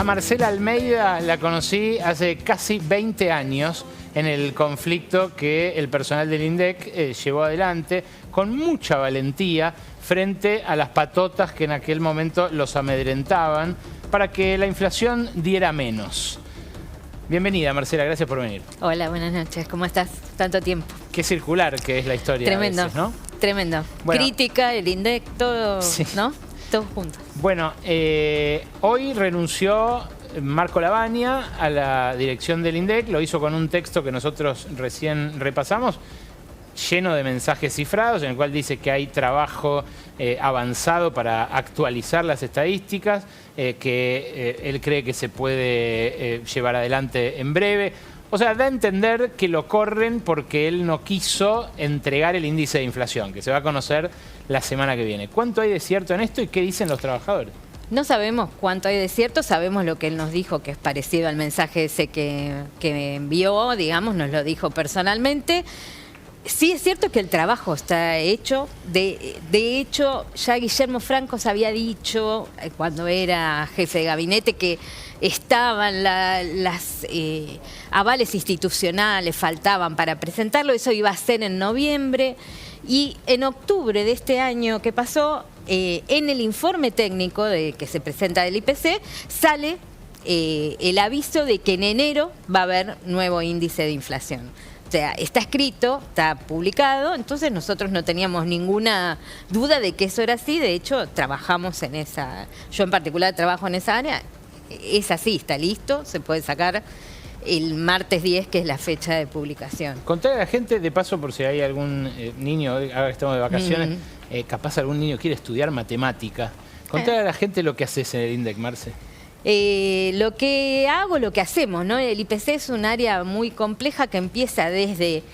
A Marcela Almeida la conocí hace casi 20 años en el conflicto que el personal del INDEC llevó adelante con mucha valentía frente a las patotas que en aquel momento los amedrentaban para que la inflación diera menos. Bienvenida, Marcela, gracias por venir. Hola, buenas noches, ¿cómo estás? Tanto tiempo. Qué circular que es la historia. Tremendo, a veces, ¿no? Tremendo. Bueno, crítica, el INDEC, todo, sí, ¿no? Todo junto. Bueno, hoy renunció Marco Lavagna a la dirección del INDEC, lo hizo con un texto que nosotros recién repasamos, lleno de mensajes cifrados, en el cual dice que hay trabajo avanzado para actualizar las estadísticas, que él cree que se puede llevar adelante en breve. O sea, da a entender que lo corren porque él no quiso entregar el índice de inflación, que se va a conocer la semana que viene. ¿Cuánto hay de cierto en esto y qué dicen los trabajadores? No sabemos cuánto hay de cierto, sabemos lo que él nos dijo, que es parecido al mensaje ese que envió, digamos, nos lo dijo personalmente. Sí es cierto que el trabajo está hecho. De hecho, ya Guillermo Franco se había dicho, cuando era jefe de gabinete, que estaban las avales institucionales, faltaban para presentarlo. Eso iba a ser en noviembre. Y en octubre de este año que pasó, en el informe técnico que se presenta del IPC, sale el aviso de que en enero va a haber nuevo índice de inflación. O sea, está escrito, está publicado, entonces nosotros no teníamos ninguna duda de que eso era así. De hecho, trabajamos en esa, yo en particular trabajo en esa área, es así, está listo, se puede sacar el martes 10, que es la fecha de publicación. Contale a la gente, de paso, por si hay algún niño, ahora que estamos de vacaciones, capaz algún niño quiere estudiar matemática. Contale a la gente lo que haces en el INDEC, Marce. Lo que hago, lo que hacemos, ¿no? El IPC es un área muy compleja que empieza desde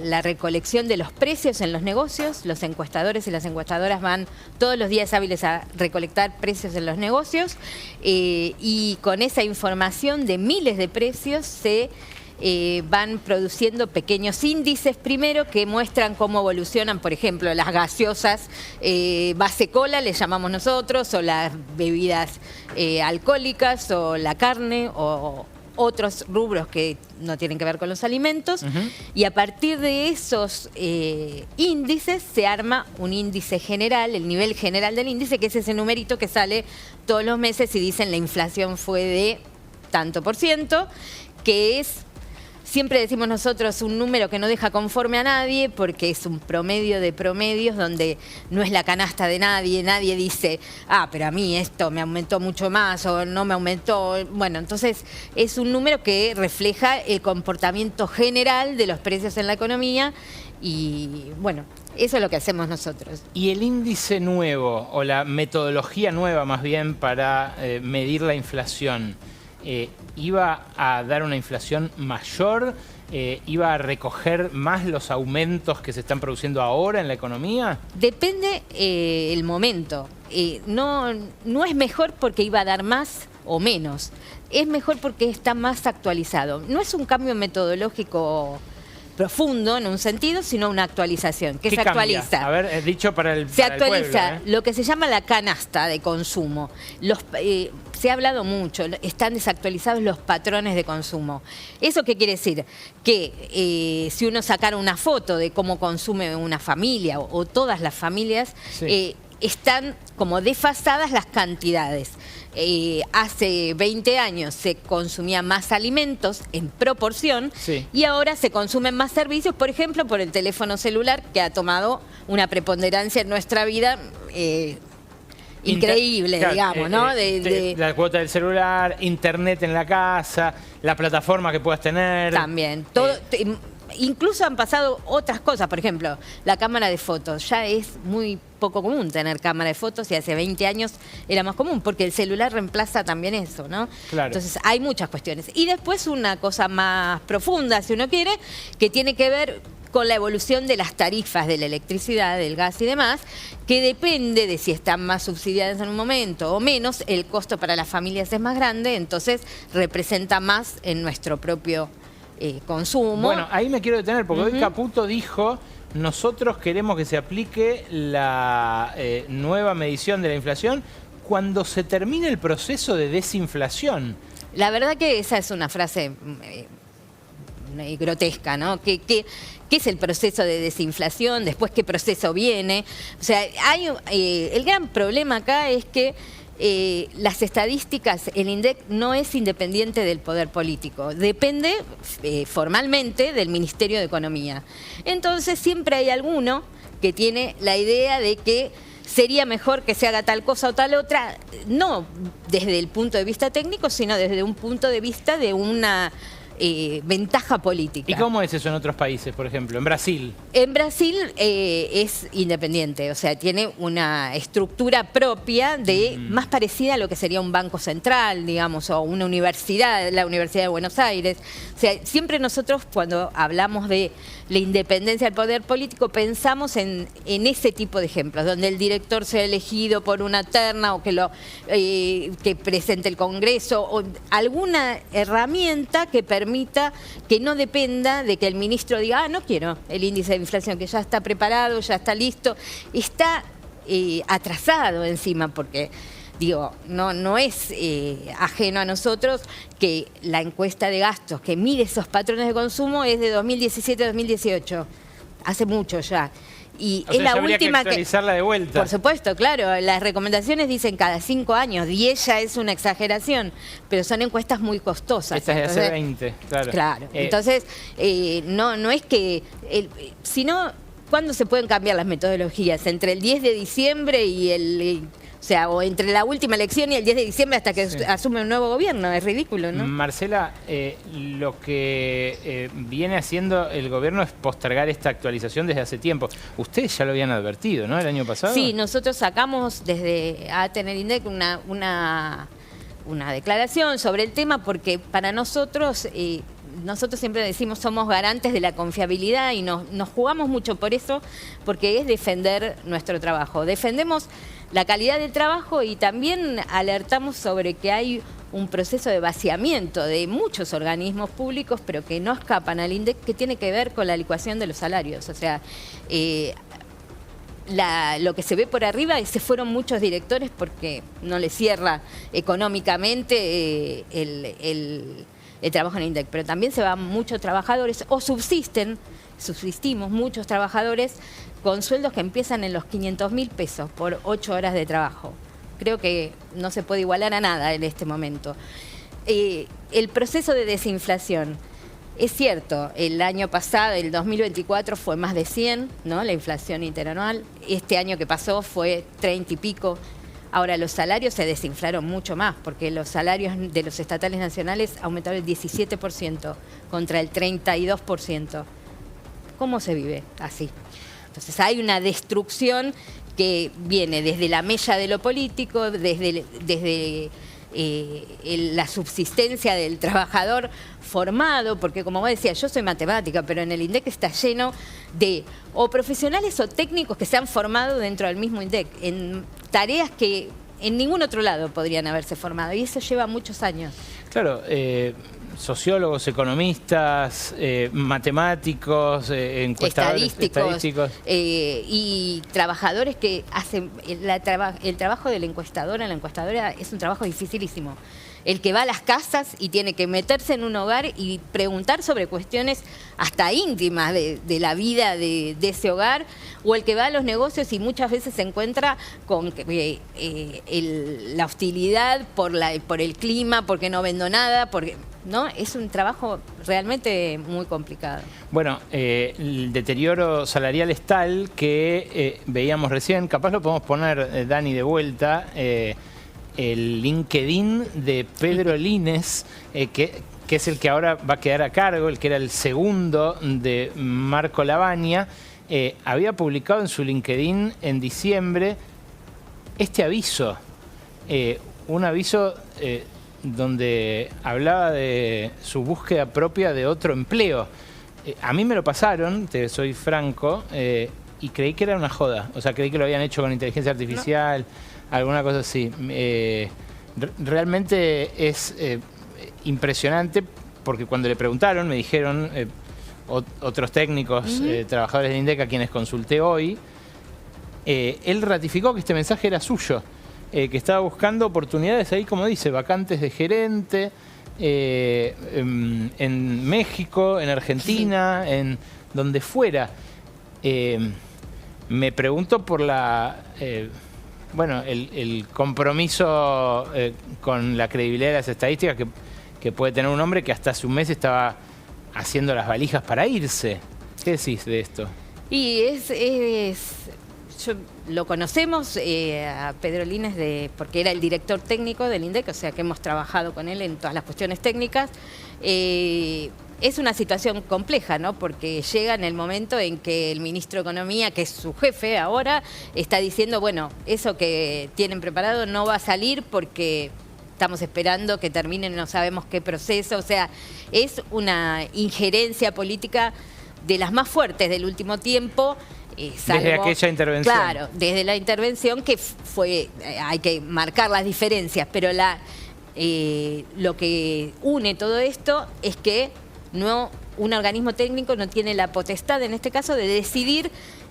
la recolección de los precios en los negocios. Los encuestadores y las encuestadoras van todos los días hábiles a recolectar precios en los negocios y con esa información de miles de precios se van produciendo pequeños índices primero que muestran cómo evolucionan, por ejemplo, las gaseosas base cola, le llamamos nosotros, o las bebidas alcohólicas, o la carne, o otros rubros que no tienen que ver con los alimentos. Y a partir de esos índices se arma un índice general, el nivel general del índice, que es ese numerito que sale todos los meses y dicen la inflación fue de tanto por ciento, que es... Siempre decimos nosotros un número que no deja conforme a nadie porque es un promedio de promedios donde no es la canasta de nadie. Nadie dice, ah, pero a mí esto me aumentó mucho más o no me aumentó. Bueno, entonces es un número que refleja el comportamiento general de los precios en la economía y bueno, eso es lo que hacemos nosotros. ¿Y el índice nuevo o la metodología nueva más bien para medir la inflación? ¿Iba a dar una inflación mayor? ¿Iba a recoger más los aumentos que se están produciendo ahora en la economía? Depende el momento. No es mejor porque iba a dar más o menos. Es mejor porque está más actualizado. No es un cambio metodológico profundo en un sentido, sino una actualización. ¿Qué se cambia? Actualiza? A ver, dicho para el Se para el actualiza pueblo, lo que se llama la canasta de consumo. Se ha hablado mucho, están desactualizados los patrones de consumo. ¿Eso qué quiere decir? Que si uno sacara una foto de cómo consume una familia o todas las familias, sí, están como desfasadas las cantidades. Hace 20 años se consumía más alimentos en proporción, sí, y ahora se consumen más servicios, por ejemplo, por el teléfono celular, que ha tomado una preponderancia en nuestra vida increíble, claro, digamos, ¿no? La cuota del celular, internet en la casa, la plataforma que puedas tener. También, todo... Incluso han pasado otras cosas, por ejemplo, la cámara de fotos. Ya es muy poco común tener cámara de fotos y hace 20 años era más común porque el celular reemplaza también eso, ¿no? Claro. Entonces hay muchas cuestiones. Y después una cosa más profunda, si uno quiere, que tiene que ver con la evolución de las tarifas de la electricidad, del gas y demás, que depende de si están más subsidiadas en un momento o menos, el costo para las familias es más grande, entonces representa más en nuestro propio consumo. Bueno, ahí me quiero detener porque hoy Caputo dijo nosotros queremos que se aplique la nueva medición de la inflación cuando se termine el proceso de desinflación. La verdad que esa es una frase grotesca, ¿no? ¿Qué es el proceso de desinflación? Después, ¿qué proceso viene? O sea, el gran problema acá es que las estadísticas, el INDEC no es independiente del poder político, depende formalmente del Ministerio de Economía. Entonces siempre hay alguno que tiene la idea de que sería mejor que se haga tal cosa o tal otra, no desde el punto de vista técnico, sino desde un punto de vista de una ventaja política. ¿Y cómo es eso en otros países, por ejemplo? En Brasil. En Brasil es independiente, o sea, tiene una estructura propia más parecida a lo que sería un banco central, digamos, o una universidad, la Universidad de Buenos Aires. O sea, siempre nosotros cuando hablamos de la independencia del poder político pensamos en ese tipo de ejemplos, donde el director sea elegido por una terna o que presente el Congreso, o alguna herramienta que permita que no dependa de que el ministro diga, no quiero el índice de inflación, que ya está preparado, ya está listo, está atrasado encima, porque digo, no es ajeno a nosotros que la encuesta de gastos que mide esos patrones de consumo es de 2017-2018, hace mucho ya. Y o es sea, la habría última que actualizarla de vuelta. Por supuesto, claro. Las recomendaciones dicen cada 5 años, 10 ya es una exageración, pero son encuestas muy costosas. Esta es de hace 20, claro. Claro. Entonces, no es que... sino, ¿cuándo se pueden cambiar las metodologías? Entre el 10 de diciembre y o sea, o entre la última elección y el 10 de diciembre hasta que asume un nuevo gobierno. Es ridículo, ¿no? Marcela, lo que viene haciendo el gobierno es postergar esta actualización desde hace tiempo. Ustedes ya lo habían advertido, ¿no? El año pasado. Sí, nosotros sacamos desde ATN-INDEC una declaración sobre el tema porque para nosotros... nosotros siempre decimos somos garantes de la confiabilidad y nos jugamos mucho por eso, porque es defender nuestro trabajo. Defendemos la calidad del trabajo y también alertamos sobre que hay un proceso de vaciamiento de muchos organismos públicos, pero que no escapan al INDEC, que tiene que ver con la licuación de los salarios. O sea, lo que se ve por arriba es que se fueron muchos directores porque no les cierra económicamente el trabajo en INDEC, pero también se van muchos trabajadores o subsistimos muchos trabajadores con sueldos que empiezan en los 500.000 pesos por 8 horas de trabajo. Creo que no se puede igualar a nada en este momento. El proceso de desinflación, es cierto, el año pasado, el 2024, fue más de 100, ¿no? La inflación interanual. Este año que pasó fue 30 y pico. Ahora, los salarios se desinflaron mucho más, porque los salarios de los estatales nacionales aumentaron el 17% contra el 32%. ¿Cómo se vive así? Entonces hay una destrucción que viene desde la mella de lo político, desde la subsistencia del trabajador formado, porque como vos decías, yo soy matemática, pero en el INDEC está lleno de o profesionales o técnicos que se han formado dentro del mismo INDEC, en tareas que en ningún otro lado podrían haberse formado, y eso lleva muchos años. Claro, sociólogos, economistas, matemáticos, encuestadores, estadísticos. Y trabajadores que hacen el trabajo del encuestador en la encuestadora es un trabajo dificilísimo. El que va a las casas y tiene que meterse en un hogar y preguntar sobre cuestiones hasta íntimas de la vida de ese hogar, o el que va a los negocios y muchas veces se encuentra con la hostilidad por el clima, porque no vendo nada, porque ¿no? Es un trabajo realmente muy complicado. Bueno, el deterioro salarial es tal que veíamos recién, capaz lo podemos poner, Dani, de vuelta, el LinkedIn de Pedro Lines, que es el que ahora va a quedar a cargo, el que era el segundo de Marco Lavagna, había publicado en su LinkedIn en diciembre este aviso, un aviso donde hablaba de su búsqueda propia de otro empleo. A mí me lo pasaron, te soy franco, y creí que era una joda. O sea, creí que lo habían hecho con inteligencia artificial, alguna cosa así. Realmente es impresionante porque cuando le preguntaron, me dijeron otros técnicos, trabajadores de INDEC a quienes consulté hoy, él ratificó que este mensaje era suyo. que estaba buscando oportunidades ahí, como dice, vacantes de gerente, en México, en Argentina, en donde fuera. Me pregunto por el compromiso con la credibilidad de las estadísticas que puede tener un hombre que hasta hace un mes estaba haciendo las valijas para irse. ¿Qué decís de esto? Y yo lo conocemos a Pedro Lines porque era el director técnico del INDEC, o sea que hemos trabajado con él en todas las cuestiones técnicas. Es una situación compleja, ¿no? Porque llega en el momento en que el ministro de Economía, que es su jefe ahora, está diciendo, bueno, eso que tienen preparado no va a salir porque estamos esperando que terminen, no sabemos qué proceso. O sea, es una injerencia política de las más fuertes del último tiempo. Salvo, desde aquella intervención. Claro, desde la intervención que fue, hay que marcar las diferencias, pero lo que une todo esto es que un organismo técnico no tiene la potestad, en este caso, de decidir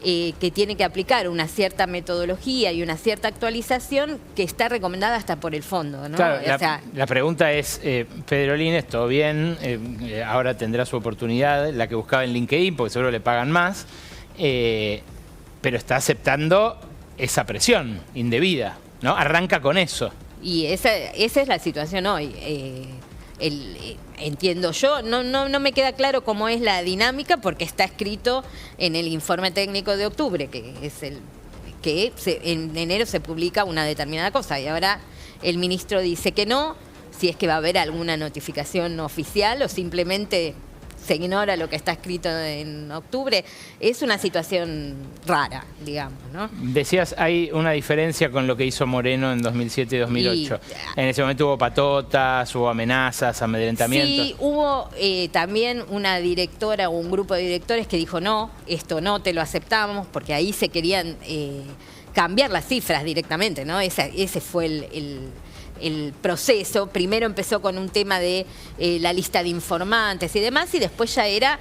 que tiene que aplicar una cierta metodología y una cierta actualización que está recomendada hasta por el fondo, ¿no? Claro, la pregunta es, Pedro Lines, todo bien, ahora tendrá su oportunidad, la que buscaba en LinkedIn, porque seguro le pagan más, pero está aceptando esa presión indebida, ¿no? Arranca con eso. Y esa es la situación hoy. Entiendo yo, no me queda claro cómo es la dinámica porque está escrito en el informe técnico de octubre, que es en enero se publica una determinada cosa y ahora el ministro dice que no, si es que va a haber alguna notificación oficial o simplemente se ignora lo que está escrito en octubre. Es una situación rara, digamos, ¿no? Decías, hay una diferencia con lo que hizo Moreno en 2007 y 2008. En ese momento hubo patotas, hubo amenazas, amedrentamientos. Sí, hubo también una directora o un grupo de directores que dijo no, esto no te lo aceptamos, porque ahí se querían cambiar las cifras directamente, ¿no? Ese fue el proceso. Primero empezó con un tema de la lista de informantes y demás, y después ya era,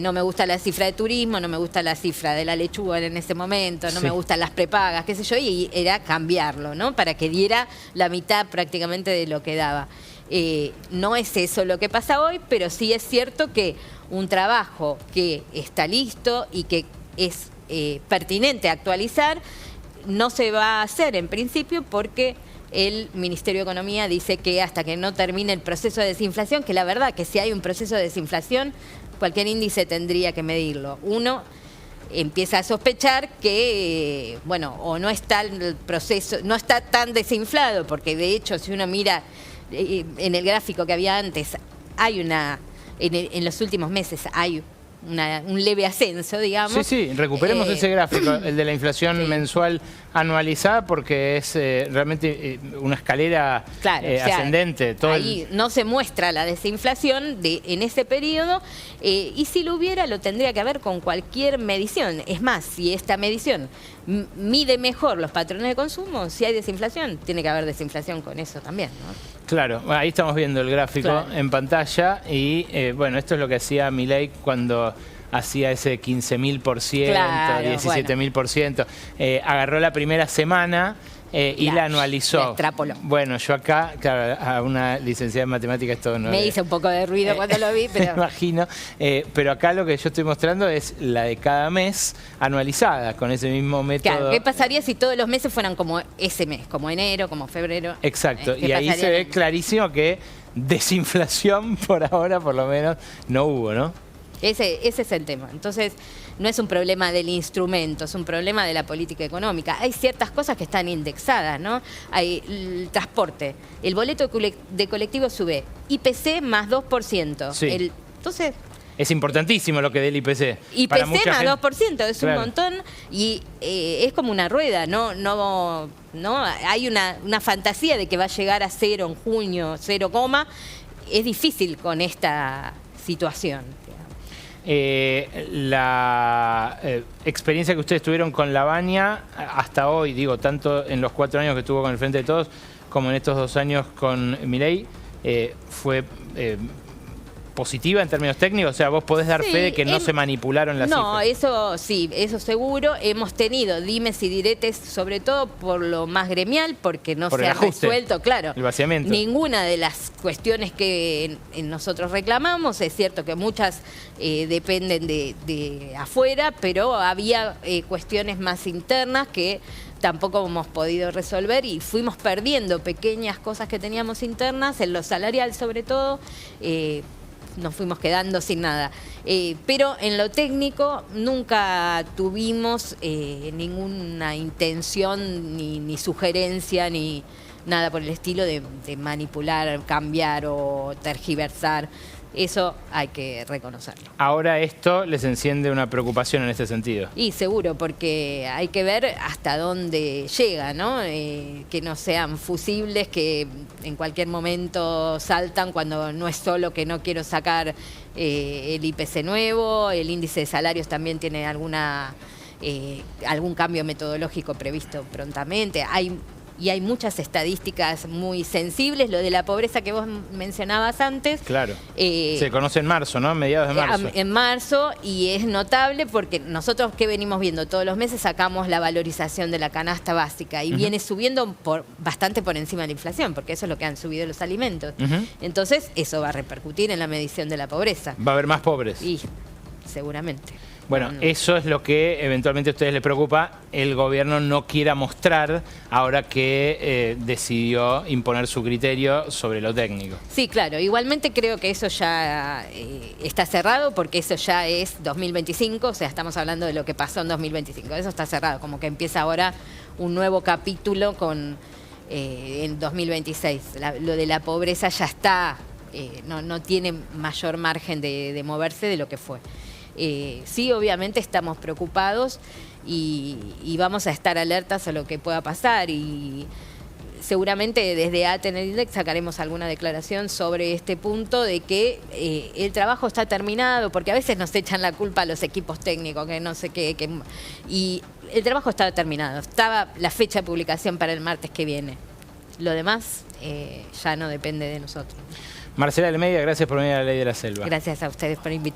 no me gusta la cifra de turismo, no me gusta la cifra de la lechuga en ese momento, no me gustan las prepagas, qué sé yo, y era cambiarlo, ¿no? Para que diera la mitad prácticamente de lo que daba. No es eso lo que pasa hoy, pero sí es cierto que un trabajo que está listo y que es pertinente actualizar, no se va a hacer en principio porque el Ministerio de Economía dice que hasta que no termine el proceso de desinflación, que la verdad que si hay un proceso de desinflación, cualquier índice tendría que medirlo. Uno empieza a sospechar que, bueno, o no está el proceso, no está tan desinflado, porque de hecho si uno mira en el gráfico que había antes, hay en los últimos meses hay un leve ascenso, digamos. Sí, recuperemos ese gráfico, el de la inflación mensual anualizada, porque es realmente una escalera ascendente. Ahí no se muestra la desinflación en ese periodo, y si lo hubiera, lo tendría que ver con cualquier medición. Es más, si esta medición mide mejor los patrones de consumo, si hay desinflación, tiene que haber desinflación con eso también, ¿no? Claro, ahí estamos viendo el gráfico en pantalla y bueno, esto es lo que hacía Milei cuando hacía ese 15.000%, 17.000%. Agarró la primera semana y la anualizó. La extrapoló. Bueno, yo acá, claro, a una licenciada en matemáticas esto no... Me hizo un poco de ruido cuando lo vi, pero... Me imagino. Pero acá lo que yo estoy mostrando es la de cada mes anualizada, con ese mismo método. Claro, ¿qué pasaría si todos los meses fueran como ese mes? Como enero, como febrero. Exacto, y ahí se ve clarísimo que desinflación por ahora, por lo menos, no hubo, ¿no? Ese es el tema. Entonces, no es un problema del instrumento, es un problema de la política económica. Hay ciertas cosas que están indexadas, ¿no? Hay el transporte, el boleto de colectivo sube, IPC más 2%. Sí. Entonces... Es importantísimo lo que dé el IPC. IPC para mucha más gente. 2%, es un montón, y es como una rueda, no hay una fantasía de que va a llegar a 0 en junio, 0, es difícil con esta situación. La experiencia que ustedes tuvieron con Lavagna hasta hoy, digo, tanto en los 4 años que estuvo con el Frente de Todos como en estos 2 años con Milei, fue positiva en términos técnicos? O sea, vos podés dar fe de que no se manipularon las cifras. No, eso sí, eso seguro. Hemos tenido dimes y diretes, sobre todo por lo más gremial, porque no se ha resuelto, claro, el vaciamiento. Ninguna de las cuestiones que nosotros reclamamos. Es cierto que muchas dependen de afuera, pero había cuestiones más internas que tampoco hemos podido resolver y fuimos perdiendo pequeñas cosas que teníamos internas, en lo salarial sobre todo, nos fuimos quedando sin nada. Pero en lo técnico nunca tuvimos ninguna intención ni sugerencia ni nada por el estilo de manipular, cambiar o tergiversar. Eso hay que reconocerlo. Ahora esto les enciende una preocupación en este sentido. Y seguro, porque hay que ver hasta dónde llega, ¿no? Que no sean fusibles, que en cualquier momento saltan cuando no es solo que no quiero sacar el IPC nuevo, el índice de salarios también tiene algún cambio metodológico previsto prontamente. Y hay muchas estadísticas muy sensibles. Lo de la pobreza que vos mencionabas antes. Claro. Se conoce en marzo, ¿no? Mediados de marzo. En marzo, y es notable porque nosotros que venimos viendo todos los meses sacamos la valorización de la canasta básica y viene subiendo bastante por encima de la inflación, porque eso es lo que han subido los alimentos. Entonces, eso va a repercutir en la medición de la pobreza. Va a haber más pobres. Y seguramente. Bueno, eso es lo que eventualmente a ustedes les preocupa. El gobierno no quiera mostrar ahora que decidió imponer su criterio sobre lo técnico. Sí, claro. Igualmente creo que eso ya está cerrado porque eso ya es 2025. O sea, estamos hablando de lo que pasó en 2025. Eso está cerrado. Como que empieza ahora un nuevo capítulo en 2026. Lo de la pobreza ya está. No tiene mayor margen de moverse de lo que fue. Sí, obviamente estamos preocupados y vamos a estar alertas a lo que pueda pasar y seguramente desde Atenel sacaremos alguna declaración sobre este punto de que el trabajo está terminado, porque a veces nos echan la culpa a los equipos técnicos, que no sé qué, y el trabajo estaba terminado, estaba la fecha de publicación para el martes que viene. Lo demás ya no depende de nosotros. Marcela Almeida, gracias por venir a La Ley de la Selva. Gracias a ustedes por invitarme.